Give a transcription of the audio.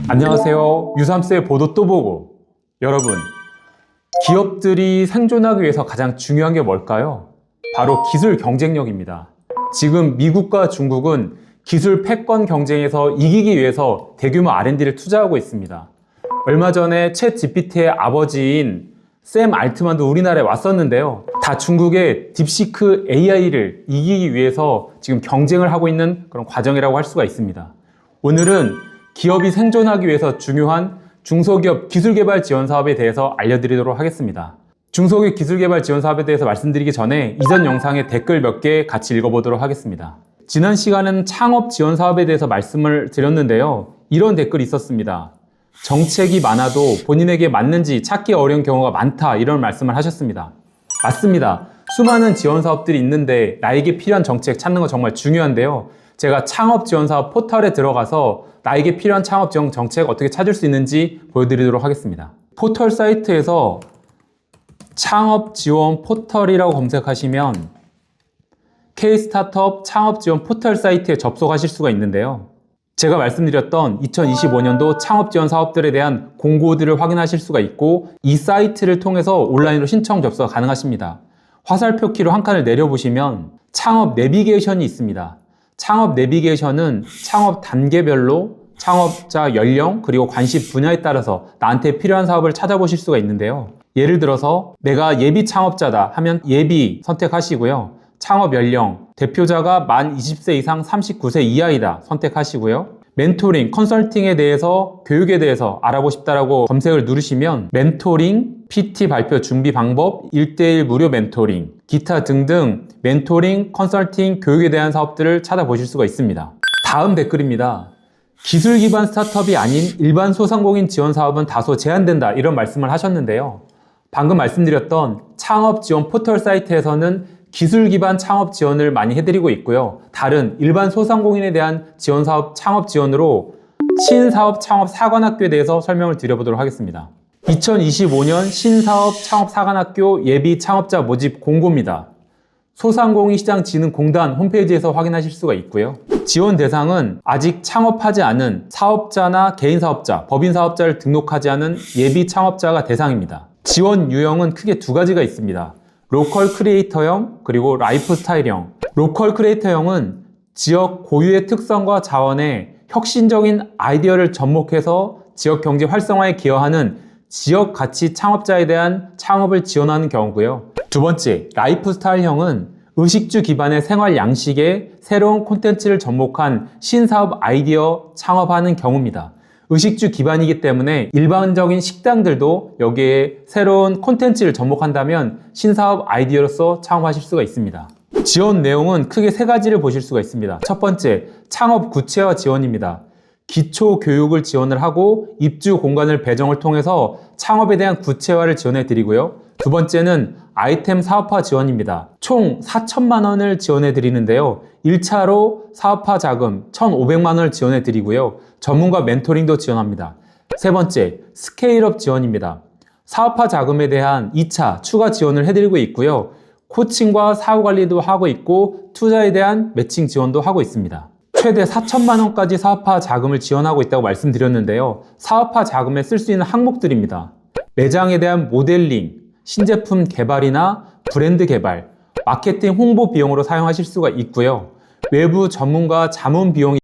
안녕하세요. 유삼스의 보도 또 보고. 여러분, 기업들이 생존하기 위해서 가장 중요한 게 뭘까요? 바로 기술 경쟁력입니다. 지금 미국과 중국은 기술 패권 경쟁에서 이기기 위해서 대규모 R&D를 투자하고 있습니다. 얼마 전에 챗 GPT의 아버지인 샘 알트만도 우리나라에 왔었는데요. 다 중국의 딥시크 AI를 이기기 위해서 지금 경쟁을 하고 있는 그런 과정이라고 할 수가 있습니다. 오늘은 기업이 생존하기 위해서 중요한 중소기업 기술개발 지원 사업에 대해서 알려드리도록 하겠습니다. 중소기업 기술개발 지원 사업에 대해서 말씀드리기 전에 이전 영상의 댓글 몇 개 같이 읽어보도록 하겠습니다. 지난 시간은 창업 지원 사업에 대해서 말씀을 드렸는데요. 이런 댓글이 있었습니다. 정책이 많아도 본인에게 맞는지 찾기 어려운 경우가 많다, 이런 말씀을 하셨습니다. 맞습니다. 수많은 지원 사업들이 있는데 나에게 필요한 정책 찾는 거 정말 중요한데요. 제가 창업 지원 사업 포털에 들어가서 나에게 필요한 창업 지원 정책 어떻게 찾을 수 있는지 보여드리도록 하겠습니다. 포털 사이트에서 창업 지원 포털이라고 검색하시면 K-스타트업 창업 지원 포털 사이트에 접속하실 수가 있는데요. 제가 말씀드렸던 2025년도 창업 지원 사업들에 대한 공고들을 확인하실 수가 있고, 이 사이트를 통해서 온라인으로 신청 접수가 가능하십니다. 화살표 키로 한 칸을 내려보시면 창업 내비게이션이 있습니다. 창업 내비게이션은 창업 단계별로 창업자 연령 그리고 관심 분야에 따라서 나한테 필요한 사업을 찾아보실 수가 있는데요. 예를 들어서 내가 예비 창업자다 하면 예비 선택하시고요. 창업 연령, 대표자가 만 20세 이상 39세 이하이다 선택하시고요. 멘토링, 컨설팅에 대해서, 교육에 대해서 알아보고 싶다라고 검색을 누르시면 멘토링, PT 발표 준비 방법, 1:1 무료 멘토링, 기타 등등 멘토링, 컨설팅, 교육에 대한 사업들을 찾아보실 수가 있습니다. 다음 댓글입니다. 기술 기반 스타트업이 아닌 일반 소상공인 지원 사업은 다소 제한된다, 이런 말씀을 하셨는데요. 방금 말씀드렸던 창업 지원 포털 사이트에서는 기술 기반 창업 지원을 많이 해드리고 있고요. 다른 일반 소상공인에 대한 지원 사업 창업 지원으로 신사업 창업 사관학교에 대해서 설명을 드려보도록 하겠습니다. 2025년 신사업 창업 사관학교 예비 창업자 모집 공고입니다. 소상공인시장진흥공단 홈페이지에서 확인하실 수가 있고요. 지원 대상은 아직 창업하지 않은 사업자나 개인사업자, 법인사업자를 등록하지 않은 예비 창업자가 대상입니다. 지원 유형은 크게 두 가지가 있습니다. 로컬 크리에이터형 그리고 라이프 스타일형. 로컬 크리에이터형은 지역 고유의 특성과 자원에 혁신적인 아이디어를 접목해서 지역 경제 활성화에 기여하는 지역 가치 창업자에 대한 창업을 지원하는 경우고요. 두 번째, 라이프 스타일형은 의식주 기반의 생활 양식에 새로운 콘텐츠를 접목한 신사업 아이디어 창업하는 경우입니다. 의식주 기반이기 때문에 일반적인 식당들도 여기에 새로운 콘텐츠를 접목한다면 신사업 아이디어로서 창업하실 수가 있습니다. 지원 내용은 크게 세 가지를 보실 수가 있습니다. 첫 번째, 창업 구체화 지원입니다. 기초 교육을 지원을 하고 입주 공간을 배정을 통해서 창업에 대한 구체화를 지원해 드리고요. 두 번째는 아이템 사업화 지원입니다. 총 4천만 원을 지원해 드리는데요. 1차로 사업화 자금 1,500만 원을 지원해 드리고요. 전문가 멘토링도 지원합니다. 세 번째, 스케일업 지원입니다. 사업화 자금에 대한 2차 추가 지원을 해드리고 있고요. 코칭과 사후 관리도 하고 있고 투자에 대한 매칭 지원도 하고 있습니다. 최대 4천만 원까지 사업화 자금을 지원하고 있다고 말씀드렸는데요. 사업화 자금에 쓸 수 있는 항목들입니다. 매장에 대한 모델링, 신제품 개발이나 브랜드 개발, 마케팅 홍보 비용으로 사용하실 수가 있고요. 외부 전문가 자문 비용이